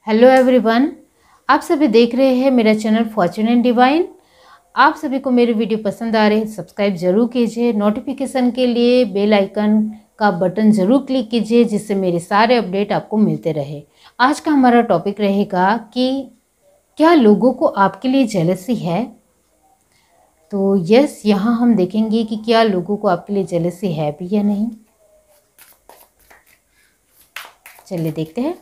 Hello everyone, आप सभी देख रहे हैं मेरा चैनल फॉर्चून एंड डिवाइन। आप सभी को मेरे वीडियो पसंद आ रहे हैं, सब्सक्राइब जरूर कीजिए। नोटिफिकेशन के लिए बेल आइकन का बटन जरूर क्लिक कीजिए, जिससे मेरे सारे अपडेट आपको मिलते रहे। आज का हमारा टॉपिक रहेगा कि क्या लोगों को आपके लिए जेलसी है। तो यस, यहाँ हम देखेंगे कि क्या लोगों को आपके लिए जेलसी है भी या नहीं। चलिए देखते हैं।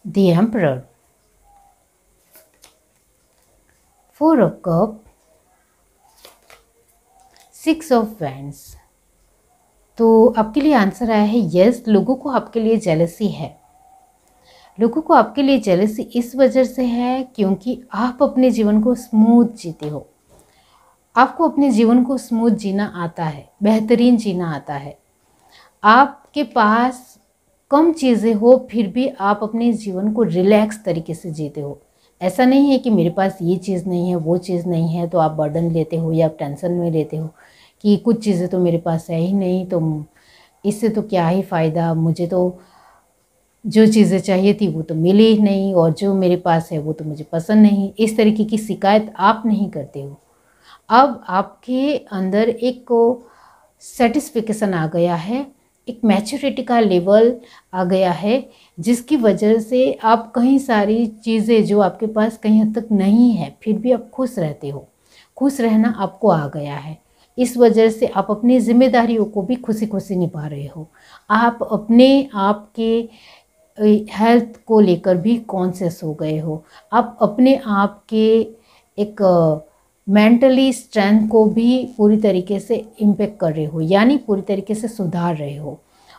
The Emperor, Four of Cups, Six of Wands। तो आपके लिए आंसर आया है यस, लोगों को आपके लिए जेलसी है। लोगों को आपके लिए जेलसी इस वजह से है क्योंकि आप अपने जीवन को स्मूथ जीते हो। आपको अपने जीवन को स्मूथ जीना आता है, बेहतरीन जीना आता है। आपके पास कम चीज़ें हो फिर भी आप अपने जीवन को रिलैक्स तरीके से जीते हो। ऐसा नहीं है कि मेरे पास ये चीज़ नहीं है, वो चीज़ नहीं है, तो आप बर्डन लेते हो या आप टेंशन में लेते हो कि कुछ चीज़ें तो मेरे पास है ही नहीं, तो इससे तो क्या ही फ़ायदा, मुझे तो जो चीज़ें चाहिए थी वो तो मिली ही नहीं, और जो मेरे पास है वो तो मुझे पसंद नहीं। इस तरीके की शिकायत आप नहीं करते हो। अब आपके अंदर एक सेटिस्फिकेशन आ गया है, एक मैच्योरिटी का लेवल आ गया है, जिसकी वजह से आप कई सारी चीज़ें जो आपके पास कहीं हद तक नहीं है फिर भी आप खुश रहते हो। खुश रहना आपको आ गया है। इस वजह से आप अपनी जिम्मेदारियों को भी खुशी खुशी निभा रहे हो। आप अपने आप के हेल्थ को लेकर भी कॉन्शियस हो गए हो। आप अपने आप के एक मेंटली स्ट्रेंथ को भी पूरी तरीके से इम्पेक्ट कर रहे हो, यानी पूरी तरीके से सुधार रहे हो,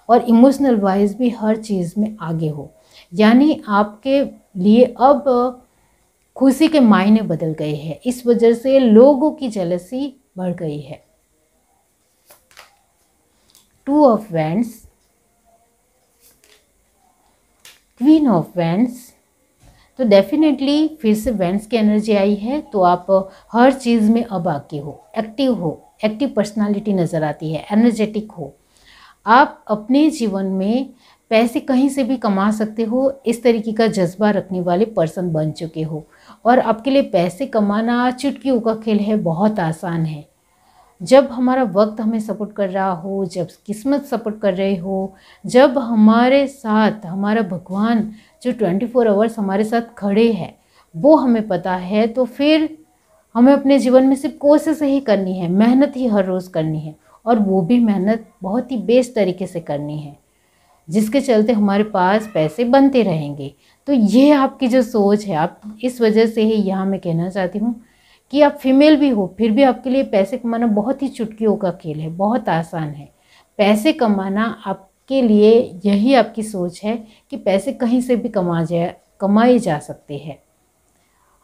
और इमोशनल वाइज भी हर चीज़ में आगे हो। यानी आपके लिए अब खुशी के मायने बदल गए हैं। इस वजह से लोगों की जेलसी बढ़ गई है। Two of wands, queen of wands. तो डेफिनेटली फिर से वैंड्स की एनर्जी आई है, तो आप हर चीज़ में अब आगे हो, एक्टिव पर्सनालिटी नज़र आती है, एनर्जेटिक हो। आप अपने जीवन में पैसे कहीं से भी कमा सकते हो, इस तरीके का जज्बा रखने वाले पर्सन बन चुके हो। और आपके लिए पैसे कमाना चुटकियों का खेल है, बहुत आसान है। जब हमारा वक्त हमें सपोर्ट कर रहा हो, जब किस्मत सपोर्ट कर रहे हो, जब हमारे साथ हमारा भगवान जो 24 आवर्स हमारे साथ खड़े हैं वो हमें पता है, तो फिर हमें अपने जीवन में सिर्फ कोशिश ही करनी है, मेहनत ही हर रोज़ करनी है, और वो भी मेहनत बहुत ही बेस्ट तरीके से करनी है, जिसके चलते हमारे पास पैसे बनते रहेंगे। तो ये आपकी जो सोच है, आप इस वजह से ही यहाँ मैं कहना चाहती हूँ कि आप फीमेल भी हो फिर भी आपके लिए पैसे कमाना बहुत ही चुटकियों का खेल है, बहुत आसान है। पैसे कमाना आपके लिए यही आपकी सोच है कि पैसे कहीं से भी कमाए जा सकते हैं।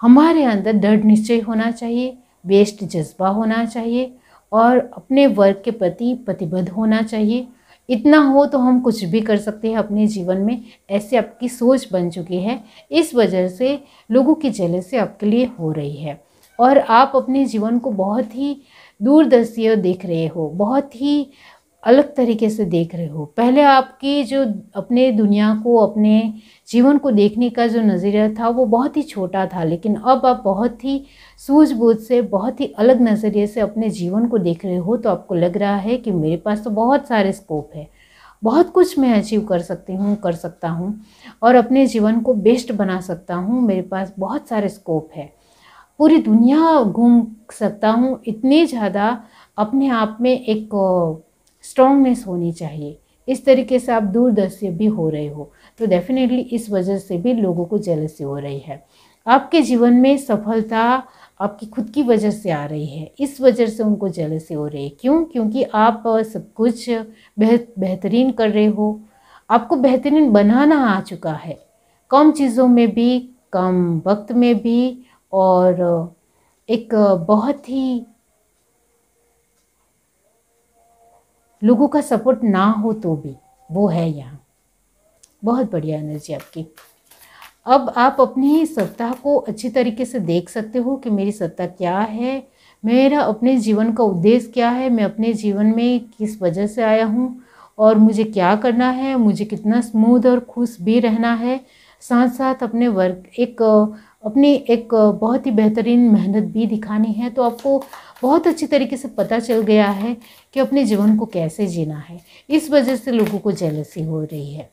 हमारे अंदर दृढ़ निश्चय होना चाहिए, बेस्ट जज्बा होना चाहिए, और अपने वर्क के प्रति प्रतिबद्ध होना चाहिए। इतना हो तो हम कुछ भी कर सकते हैं अपने जीवन में, ऐसे आपकी सोच बन चुकी है। इस वजह से लोगों की जेलसी आपके लिए हो रही है, और आप अपने जीवन को बहुत ही दूरदर्शी देख रहे हो, बहुत ही अलग तरीके से देख रहे हो। पहले आपकी जो अपने दुनिया को, अपने जीवन को देखने का जो नज़रिया था वो बहुत ही छोटा था, लेकिन अब आप बहुत ही सूझबूझ से, बहुत ही अलग नज़रिए से अपने जीवन को देख रहे हो। तो आपको लग रहा है कि मेरे पास तो बहुत सारे स्कोप है, बहुत कुछ मैं अचीव कर सकता हूँ और अपने जीवन को बेस्ट बना सकता हूँ। मेरे पास बहुत सारे स्कोप है, पूरी दुनिया घूम सकता हूँ। इतनी ज़्यादा अपने आप में एक स्ट्रॉन्गनेस होनी चाहिए। इस तरीके से आप दूरदर्शी भी हो रहे हो, तो डेफिनेटली इस वजह से भी लोगों को जेलसी हो रही है। आपके जीवन में सफलता आपकी खुद की वजह से आ रही है, इस वजह से उनको जेलसी हो रही है। क्यों? क्योंकि आप सब कुछ बेहतरीन कर रहे हो, आपको बेहतरीन बनाना आ चुका है। कम चीज़ों में भी कम वक्त में भी और एक बहुत ही लोगों का सपोर्ट ना हो तो भी वो है यहाँ। बहुत बढ़िया एनर्जी आपकी। अब आप अपनी सत्ता को अच्छी तरीके से देख सकते हो कि मेरी सत्ता क्या है, मेरा अपने जीवन का उद्देश्य क्या है, मैं अपने जीवन में किस वजह से आया हूँ और मुझे क्या करना है, मुझे कितना स्मूथ और खुश भी रहना है, साथ साथ अपने वर्क अपनी एक बहुत ही बेहतरीन मेहनत भी दिखानी है। तो आपको बहुत अच्छी तरीके से पता चल गया है कि अपने जीवन को कैसे जीना है। इस वजह से लोगों को जेलसी हो रही है।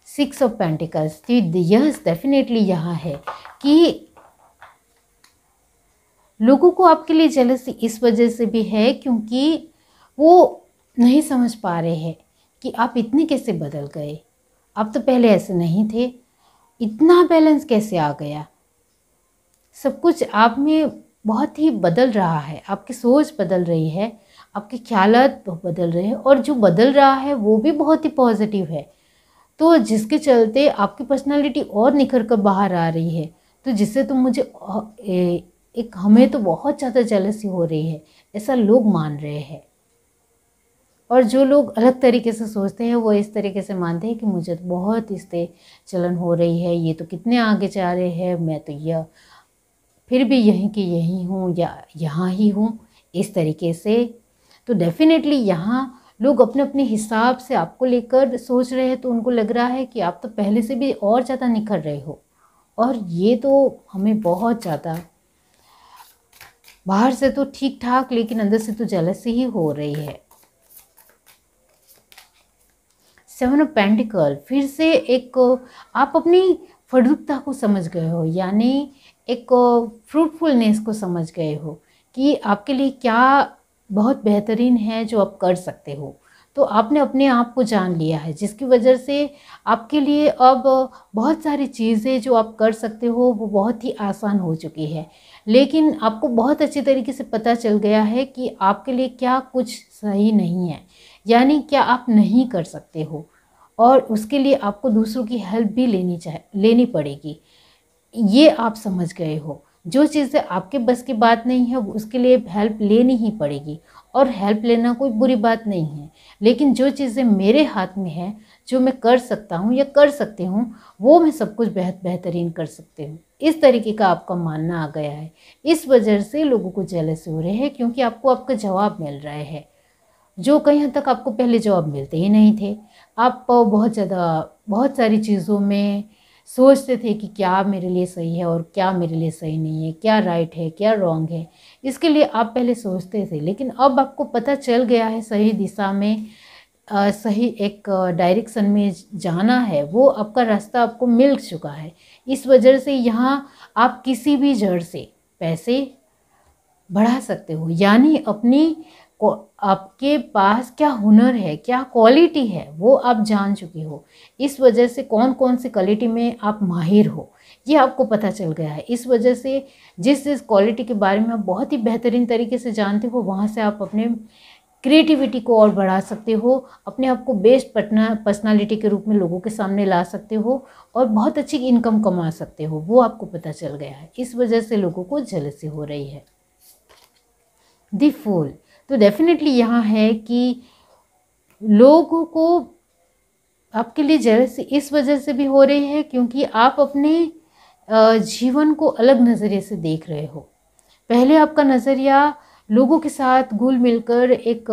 6 ऑफ पेंटिकल्स, यस डेफिनेटली यहाँ है कि लोगों को आपके लिए जेलसी इस वजह से भी है क्योंकि वो नहीं समझ पा रहे हैं कि आप इतने कैसे बदल गए। आप तो पहले ऐसे नहीं थे, इतना बैलेंस कैसे आ गया। सब कुछ आप में बहुत ही बदल रहा है, आपकी सोच बदल रही है, आपके ख्यालात बदल रहे हैं और जो बदल रहा है वो भी बहुत ही पॉजिटिव है। तो जिसके चलते आपकी पर्सनालिटी और निखर कर बाहर आ रही है। तो जिससे तो मुझे एक हमें तो बहुत ज़्यादा जेलसी हो रही है, ऐसा लोग मान रहे हैं। और जो लोग अलग तरीके से सोचते हैं वो इस तरीके से मानते हैं कि मुझे तो बहुत इससे चलन हो रही है, ये तो कितने आगे जा रहे हैं, मैं तो यह फिर भी यहीं की यहीं हूँ या यहाँ ही हूँ, इस तरीके से। तो डेफिनेटली यहाँ लोग अपने अपने हिसाब से आपको लेकर सोच रहे हैं। तो उनको लग रहा है कि आप तो पहले से भी और ज़्यादा निखर रहे हो और ये तो हमें बहुत ज़्यादा बाहर से तो ठीक ठाक लेकिन अंदर से तो जेलसी ही हो रही है। 7 ऑफ पेंटिकल, फिर से एक आप अपनी फलद्रुपता को समझ गए हो, यानी एक फ्रूटफुलनेस को समझ गए हो कि आपके लिए क्या बहुत बेहतरीन है जो आप कर सकते हो। तो आपने अपने आप को जान लिया है जिसकी वजह से आपके लिए अब बहुत सारी चीज़ें जो आप कर सकते हो वो बहुत ही आसान हो चुकी है। लेकिन आपको बहुत अच्छी तरीके से पता चल गया है कि आपके लिए क्या कुछ सही नहीं है, यानी क्या आप नहीं कर सकते हो और उसके लिए आपको दूसरों की हेल्प भी लेनी पड़ेगी। ये आप समझ गए हो। जो चीज़ें आपके बस की बात नहीं है उसके लिए हेल्प लेनी ही पड़ेगी और हेल्प लेना कोई बुरी बात नहीं है। लेकिन जो चीज़ें मेरे हाथ में है, जो मैं कर सकता हूँ या कर सकती हूँ, वो मैं सब कुछ बेहतरीन कर सकती हूँ। इस तरीके का आपका मानना आ गया है। इस वजह से लोगों को जेलस हो रहे हैं क्योंकि आपको आपका जवाब मिल रहा है जो कहीं हद तक आपको पहले जवाब मिलते ही नहीं थे। आप बहुत सारी चीज़ों में सोचते थे कि क्या मेरे लिए सही है और क्या मेरे लिए सही नहीं है, क्या राइट है क्या रॉन्ग है, इसके लिए आप पहले सोचते थे। लेकिन अब आपको पता चल गया है सही दिशा में सही एक डायरेक्शन में जाना है, वो आपका रास्ता आपको मिल चुका है। इस वजह से यहाँ आप किसी भी जड़ से पैसे बढ़ा सकते हो, यानी आपके पास क्या हुनर है, क्या क्वालिटी है, वो आप जान चुके हो। इस वजह से कौन कौन सी क्वालिटी में आप माहिर हो ये आपको पता चल गया है। इस वजह से जिस क्वालिटी के बारे में आप बहुत ही बेहतरीन तरीके से जानते हो वहाँ से आप अपने क्रिएटिविटी को और बढ़ा सकते हो, अपने आप को बेस्ट पर्सनालिटी के रूप में लोगों के सामने ला सकते हो और बहुत अच्छी इनकम कमा सकते हो, वो आपको पता चल गया है। इस वजह से लोगों को जेलसी हो रही है। द फूल, तो डेफिनेटली यहाँ है कि लोगों को आपके लिए जेलसी इस वजह से भी हो रही है क्योंकि आप अपने जीवन को अलग नज़रिए से देख रहे हो। पहले आपका नज़रिया लोगों के साथ घुल मिलकर एक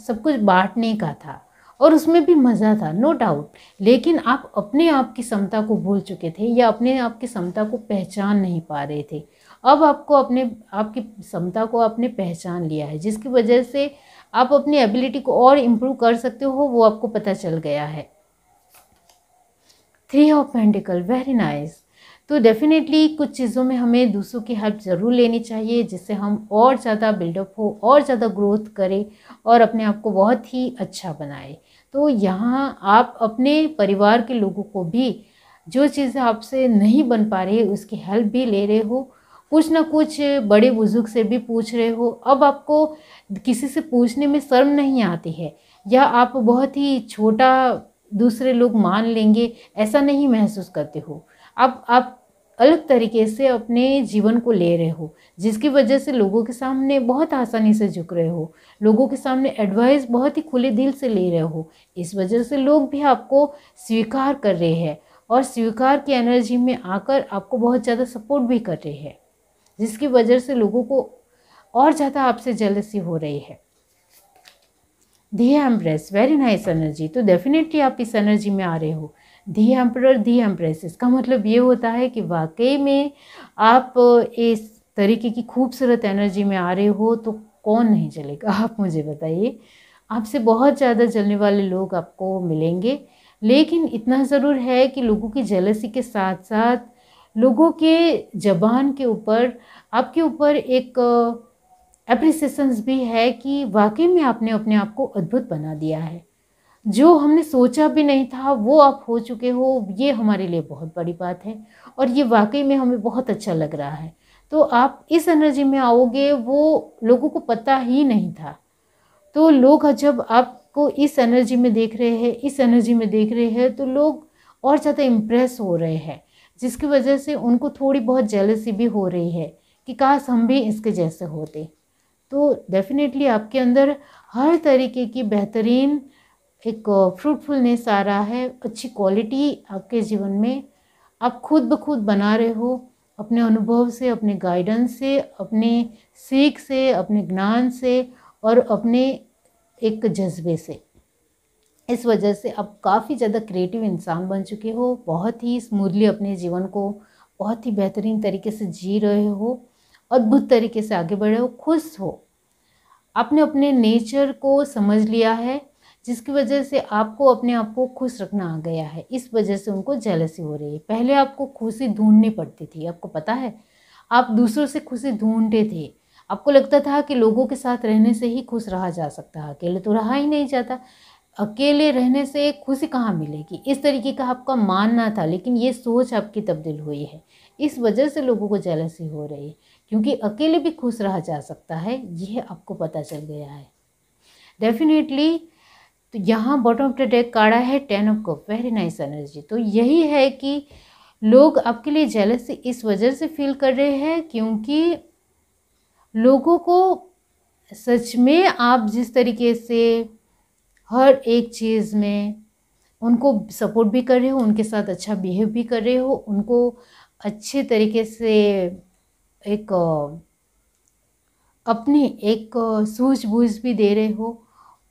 सब कुछ बांटने का था और उसमें भी मज़ा था, नो डाउट। लेकिन आप अपने आप की क्षमता को भूल चुके थे या अपने आप की क्षमता को पहचान नहीं पा रहे थे। अब आपको आपकी क्षमता को आपने पहचान लिया है जिसकी वजह से आप अपनी एबिलिटी को और इम्प्रूव कर सकते हो, वो आपको पता चल गया है। 3 ऑफ पेंटिकल, वेरी नाइस। तो डेफिनेटली कुछ चीज़ों में हमें दूसरों की हेल्प ज़रूर लेनी चाहिए जिससे हम और ज़्यादा बिल्डअप हो और ज़्यादा ग्रोथ करें और अपने आप को बहुत ही अच्छा बनाए। तो यहाँ आप अपने परिवार के लोगों को भी जो चीज़ें आपसे नहीं बन पा रही है उसकी हेल्प भी ले रहे हो, कुछ ना कुछ बड़े बुजुर्ग से भी पूछ रहे हो। अब आपको किसी से पूछने में शर्म नहीं आती है या आप बहुत ही छोटा दूसरे लोग मान लेंगे, ऐसा नहीं महसूस करते हो। अब आप अलग तरीके से अपने जीवन को ले रहे हो, जिसकी वजह से लोगों के सामने बहुत आसानी से झुक रहे हो, लोगों के सामने एडवाइस बहुत ही खुले दिल से ले रहे हो। इस वजह से लोग भी आपको स्वीकार कर रहे हैं और स्वीकार की एनर्जी में आकर आपको बहुत ज़्यादा सपोर्ट भी कर रहे हैं, जिसकी वजह से लोगों को और ज़्यादा आपसे जेलसी हो रही है। The empress, very nice energy. तो डेफिनेटली आप इस एनर्जी में आ रहे हो। दी एम्परर, दी एम्प्रेस, इसका मतलब ये होता है कि वाकई में आप इस तरीके की खूबसूरत एनर्जी में आ रहे हो तो कौन नहीं चलेगा, आप मुझे बताइए। आपसे बहुत ज़्यादा जलने वाले लोग आपको मिलेंगे, लेकिन इतना ज़रूर है कि लोगों की जेलसी के साथ साथ लोगों के ज़बान के ऊपर आपके ऊपर एक एप्रिसिएशंस भी है कि वाकई में आपने अपने आप को अद्भुत बना दिया है। जो हमने सोचा भी नहीं था वो आप हो चुके हो, ये हमारे लिए बहुत बड़ी बात है और ये वाकई में हमें बहुत अच्छा लग रहा है। तो आप इस एनर्जी में आओगे, वो लोगों को पता ही नहीं था। तो लोग जब आपको इस एनर्जी में देख रहे हैं, इस एनर्जी में देख रहे हैं, तो लोग और ज़्यादा इम्प्रेस हो रहे हैं, जिसकी वजह से उनको थोड़ी बहुत जेलसी भी हो रही है कि काश हम भी इसके जैसे होते। तो डेफिनेटली आपके अंदर हर तरीके की बेहतरीन एक फ्रूटफुलनेस आ रहा है, अच्छी क्वालिटी आपके जीवन में आप खुद ब खुद बना रहे हो, अपने अनुभव से, अपने गाइडेंस से, अपने सीख से, अपने ज्ञान से और अपने एक जज्बे से। इस वजह से आप काफ़ी ज़्यादा क्रिएटिव इंसान बन चुके हो, बहुत ही स्मूथली अपने जीवन को बहुत ही बेहतरीन तरीके से जी रहे हो, अद्भुत तरीके से आगे बढ़ रहे हो, खुश हो। आपने अपने नेचर को समझ लिया है, जिसकी वजह से आपको अपने आप को खुश रखना आ गया है। इस वजह से उनको जेलसी हो रही है। पहले आपको खुशी ढूंढनी पड़ती थी, आपको पता है, आप दूसरों से खुशी ढूंढते थे। आपको लगता था कि लोगों के साथ रहने से ही खुश रहा जा सकता है, अकेले तो रहा ही नहीं जाता, अकेले रहने से खुशी कहाँ मिलेगी, इस तरीके का आपका मानना था। लेकिन ये सोच आपकी तब्दील हुई है, इस वजह से लोगों को जेलसी हो रही है, क्योंकि अकेले भी खुश रहा जा सकता है, यह आपको पता चल गया है। डेफिनेटली तो यहाँ bottom of the deck card है 10 of cup, very nice energy. तो यही है कि लोग आपके लिए जेलसी इस वजह से फील कर रहे हैं क्योंकि लोगों को सच में आप जिस तरीके से हर एक चीज़ में उनको सपोर्ट भी कर रहे हो, उनके साथ अच्छा बिहेव भी कर रहे हो, उनको अच्छे तरीके से एक अपनी एक सूझबूझ भी दे रहे हो,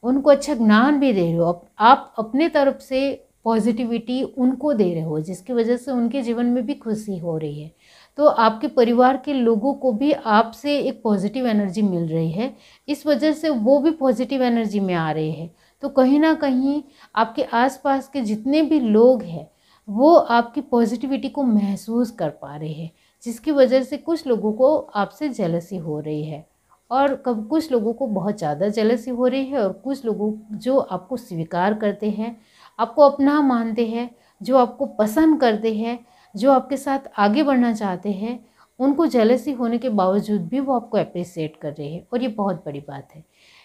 उनको अच्छा ज्ञान भी दे रहे हो। आप अपने तरफ से पॉजिटिविटी उनको दे रहे हो, जिसकी वजह से उनके जीवन में भी खुशी हो रही है। तो आपके परिवार के लोगों को भी आपसे एक पॉजिटिव एनर्जी मिल रही है, इस वजह से वो भी पॉजिटिव एनर्जी में आ रहे हैं। तो कहीं ना कहीं आपके आसपास के जितने भी लोग हैं वो आपकी पॉजिटिविटी को महसूस कर पा रहे हैं, जिसकी वजह से कुछ लोगों को आपसे जेलसी हो रही है और कब कुछ लोगों को बहुत ज़्यादा जेलसी हो रही है और कुछ लोगों जो आपको स्वीकार करते हैं, आपको अपना मानते हैं, जो आपको पसंद करते हैं, जो आपके साथ आगे बढ़ना चाहते हैं, उनको जेलसी होने के बावजूद भी वो आपको अप्रिशिएट कर रहे हैं और ये बहुत बड़ी बात है।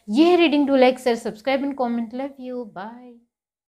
ये है reading. Do like, share, subscribe and comment. Love you, bye.